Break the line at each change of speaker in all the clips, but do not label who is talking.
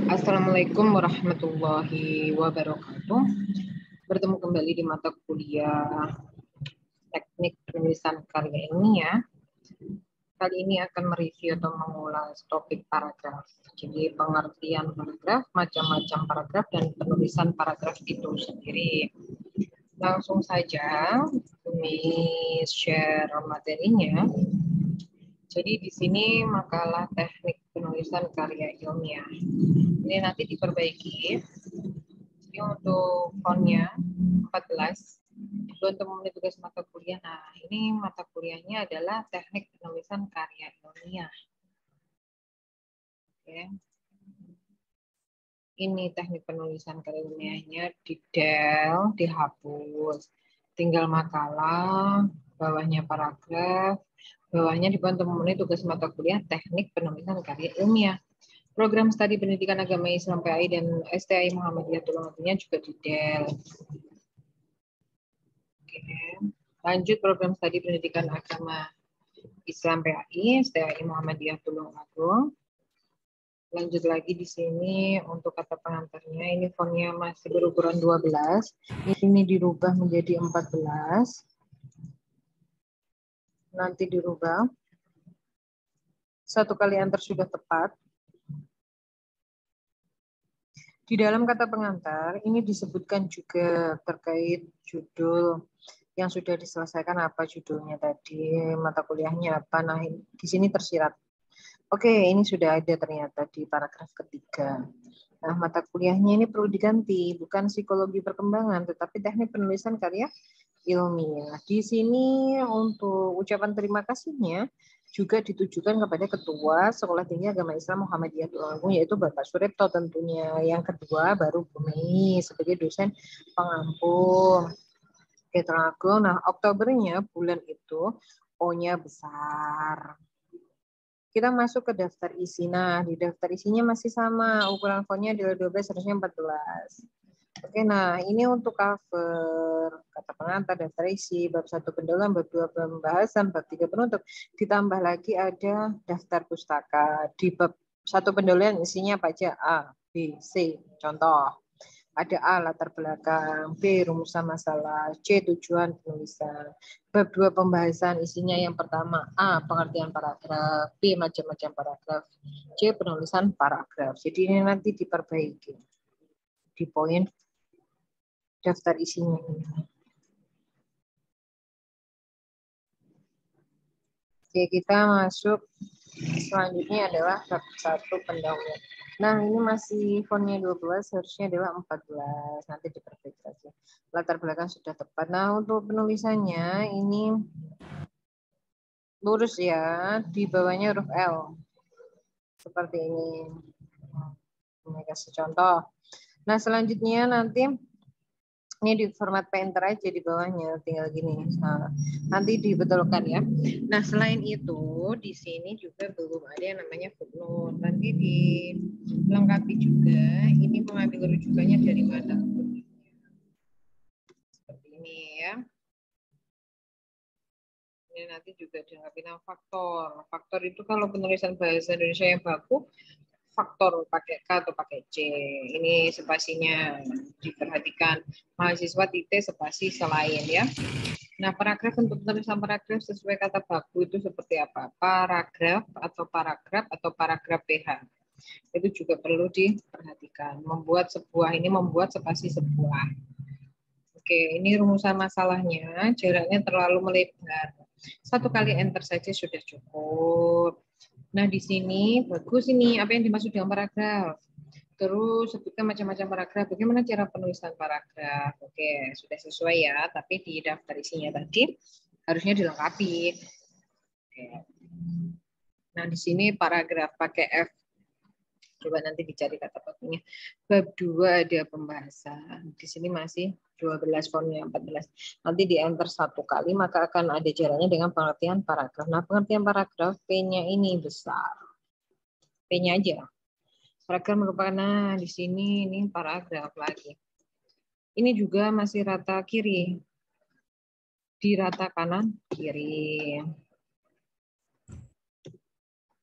Assalamualaikum warahmatullahi wabarakatuh. Bertemu kembali di mata kuliah teknik penulisan karya ilmiah. Kali ini akan mereview atau mengulas topik paragraf. Jadi pengertian paragraf, macam-macam paragraf, dan penulisan paragraf itu sendiri. Langsung saja kami share materinya. Jadi di sini makalah teknik penulisan karya ilmiah. Ini nanti diperbaiki. Jadi untuk fontnya 14. Untuk memenuhi tugas mata kuliah. Nah, ini mata kuliahnya adalah teknik penulisan karya ilmiah. Oke. Ini teknik penulisan karya ilmiahnya, didel, dihapus. Tinggal makalah, bawahnya paragraf, bawahnya dibantu memenuhi tugas mata kuliah teknik penulisan karya ilmiah. Program studi pendidikan agama Islam PAI dan STI Muhammadiyah Tulungagung juga didel. Oke. Lanjut program studi pendidikan agama Islam PAI, STI Muhammadiyah Tulungagung. Lanjut lagi di sini untuk kata pengantarnya, ini fontnya masih berukuran 12. Ini dirubah menjadi 14. Nanti dirubah. Satu kali enter sudah tepat. Di dalam kata pengantar, ini disebutkan juga terkait judul yang sudah diselesaikan, apa judulnya tadi, mata kuliahnya apa. Nah, di sini tersirat. Oke, ini sudah ada ternyata di paragraf ketiga. Nah, mata kuliahnya ini perlu diganti, bukan psikologi perkembangan, tetapi teknik penulisan karya ilmiah. Di sini untuk ucapan terima kasihnya juga ditujukan kepada Ketua Sekolah Tinggi Agama Islam Muhammadiyah Tulungagung, yaitu Bapak Suripto tentunya. Yang kedua baru Bu Mei sebagai dosen pengampu Tulungagung. Nah, Oktobernya bulan itu O-nya besar. Kita masuk ke daftar isi. Nah, di daftar isinya masih sama. Ukuran fontnya adalah 12, harusnya 14. Oke, nah ini untuk cover, kata pengantar, daftar isi, bab 1 pendahuluan, bab 2 pembahasan, bab 3 penutup. Ditambah lagi ada daftar pustaka. Di bab 1 pendahuluan isinya apa aja? A, B, C. Contoh. Ada A, latar belakang, B, rumusan masalah, C, tujuan penulisan. Bab 2 pembahasan isinya yang pertama A, pengertian paragraf, B, macam-macam paragraf, C, penulisan paragraf. Jadi ini nanti diperbaiki di poin daftar isinya ini. Oke, kita masuk selanjutnya adalah bab 1 pendahuluan. Nah, ini masih fontnya 12, harusnya adalah 14. Nanti diperbaiki saja. Latar belakang sudah tepat. Nah, untuk penulisannya ini lurus ya, di bawahnya huruf L. Seperti ini. Ini kasih contoh. Nah, selanjutnya nanti ini di format painter aja di bawahnya, tinggal gini. Nah, nanti dibetulkan ya. Nah, selain itu di sini juga belum ada yang namanya footnote. Nanti dilengkapi juga. Ini mengambil rujukannya dari mana? Seperti ini ya. Ini nanti juga dilengkapi dengan faktor. Faktor itu kalau penulisan bahasa Indonesia yang baku, faktor pakai K atau pakai C. Ini spasinya diperhatikan. Mahasiswa titik spasi selain ya. Nah, paragraf untuk penulisan paragraf sesuai kata baku itu seperti apa? Paragraf atau paragraf PH. Itu juga perlu diperhatikan. Membuat spasi sebuah. Oke, ini rumusan masalahnya. Jaraknya terlalu melebar. Satu kali enter saja sudah cukup. Nah, di sini bagus ini apa yang dimaksud dengan paragraf. Terus sebutkan macam-macam paragraf. Bagaimana cara penulisan paragraf? Oke, sudah sesuai ya. Tapi di daftar isinya tadi harusnya dilengkapi. Oke. Nah, di sini paragraf pakai F. Coba nanti dicari kata bakunya. Bab 2 ada pembahasan. Di sini masih 12 fontnya 14. Nanti di enter satu kali maka akan ada jaraknya dengan pengertian paragraf. Nah, pengertian paragraf P-nya ini besar. P-nya aja. Paragraf merupakan, nah di sini ini paragraf lagi. Ini juga masih rata kiri. Di rata kanan kiri.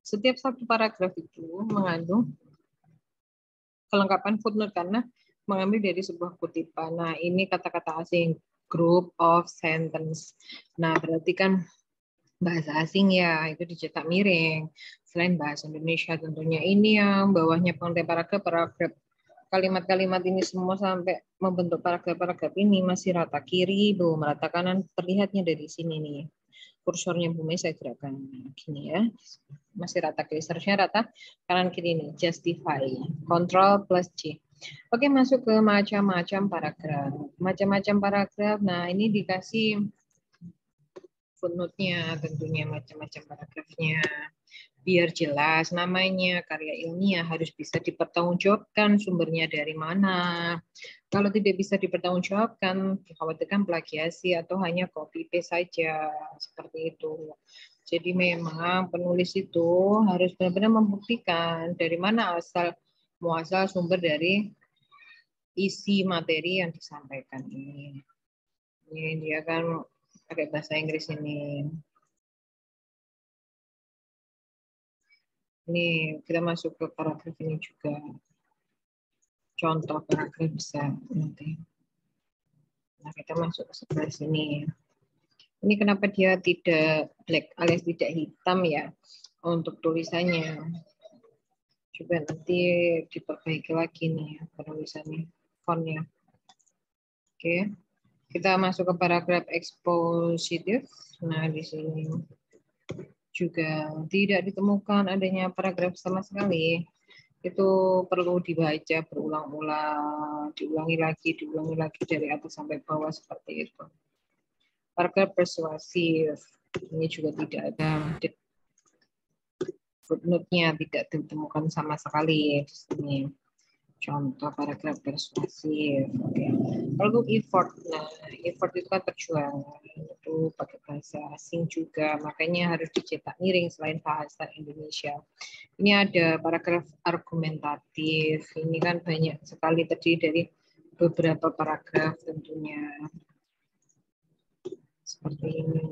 Setiap satu paragraf itu mengandung kelengkapan footnote karena mengambil dari sebuah kutipan. Nah, ini kata-kata asing, group of sentence. Nah, berarti kan bahasa asing ya, itu dicetak miring. Selain bahasa Indonesia tentunya ini yang bawahnya pengantar paragraf, kalimat-kalimat ini semua sampai membentuk paragraf-paragraf ini masih rata kiri, belum rata kanan, terlihatnya dari sini nih. Kursornya Bu Mei saya gerakkan gini ya. Masih rata kiri, seharusnya rata kanan kiri nih, justify. Control plus C. Oke, masuk ke macam-macam paragraf. Macam-macam paragraf, nah ini dikasih footnote-nya, tentunya macam-macam paragrafnya. Biar jelas namanya, karya ilmiah harus bisa dipertanggungjawabkan sumbernya dari mana. Kalau tidak bisa dipertanggungjawabkan, dikhawatirkan plagiasi atau hanya copy paste saja, seperti itu. Jadi memang penulis itu harus benar-benar membuktikan dari mana muasal sumber dari isi materi yang disampaikan ini. Ini dia kan pakai bahasa Inggris ini. Ini kita masuk ke paragraf ini juga. Contoh paragraf bisa nanti. Nah, kita masuk ke sebelah sini. Ini kenapa dia tidak black alias tidak hitam ya untuk tulisannya. Coba nanti diperbaiki lagi nih penulisannya, fontnya. Oke, kita masuk ke paragraf expositif. Nah, di sini juga tidak ditemukan adanya paragraf sama sekali. Itu perlu dibaca berulang-ulang, diulangi lagi dari atas sampai bawah seperti itu. Paragraf persuasif ini juga tidak ada footnote-nya, tidak ditemukan sama sekali di sini. Contoh paragraf persuasif. Oke. Kalau effort, nah effort itu kan perjuangan, itu pakai bahasa asing juga, makanya harus dicetak miring selain bahasa Indonesia. Ini ada paragraf argumentatif. Ini kan banyak sekali terdiri dari beberapa paragraf tentunya. Seperti ini.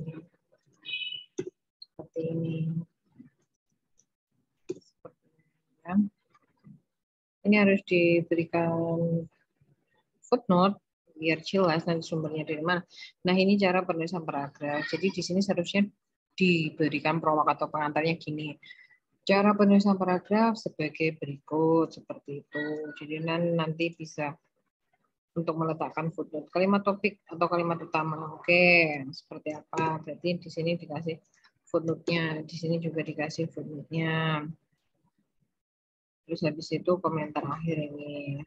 Seperti ini. Ya. Ini harus diberikan footnote biar jelas nanti sumbernya dari mana. Nah, ini cara penulisan paragraf. Jadi di sini seharusnya diberikan prolog atau pengantarnya gini. Cara penulisan paragraf sebagai berikut seperti itu. Jadi nanti bisa untuk meletakkan footnote kalimat topik atau kalimat utama. Oke, seperti apa? Berarti di sini dikasih footnote-nya, di sini juga dikasih footnote-nya. Terus habis itu komentar akhir ini.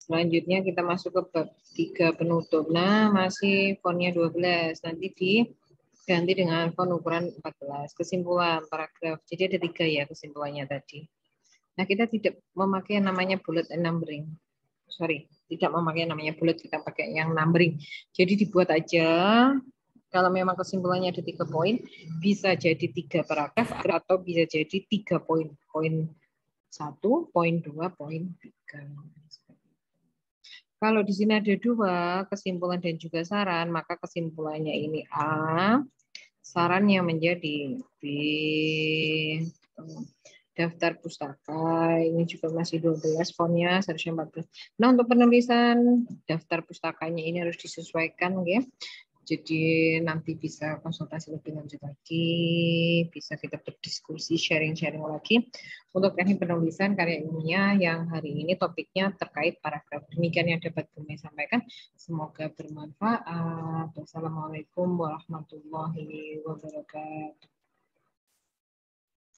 Selanjutnya kita masuk ke bab 3 penutup. Nah, masih fontnya 12. Nanti diganti dengan font ukuran 14. Kesimpulan paragraf. Jadi ada 3 ya kesimpulannya tadi. Nah, kita tidak memakai yang namanya bullet and numbering. Sorry, tidak memakai yang namanya bullet, kita pakai yang numbering. Jadi dibuat aja, kalau memang kesimpulannya ada 3 poin, bisa jadi 3 paragraf atau bisa jadi 3 poin. Poin 1, poin 2, poin 3. Kalau di sini ada 2, kesimpulan dan juga saran, maka kesimpulannya ini A, sarannya menjadi B. Daftar pustaka, ini juga masih 12, fontnya seharusnya 14. Nah, untuk penulisan daftar pustakanya ini harus disesuaikan, ya. Jadi nanti bisa konsultasi lebih lanjut lagi, bisa kita berdiskusi, sharing-sharing lagi untuk teknik penulisan karya ilmiah yang hari ini topiknya terkait paragraf. Demikian yang dapat kami sampaikan. Semoga bermanfaat. Wassalamualaikum warahmatullahi wabarakatuh.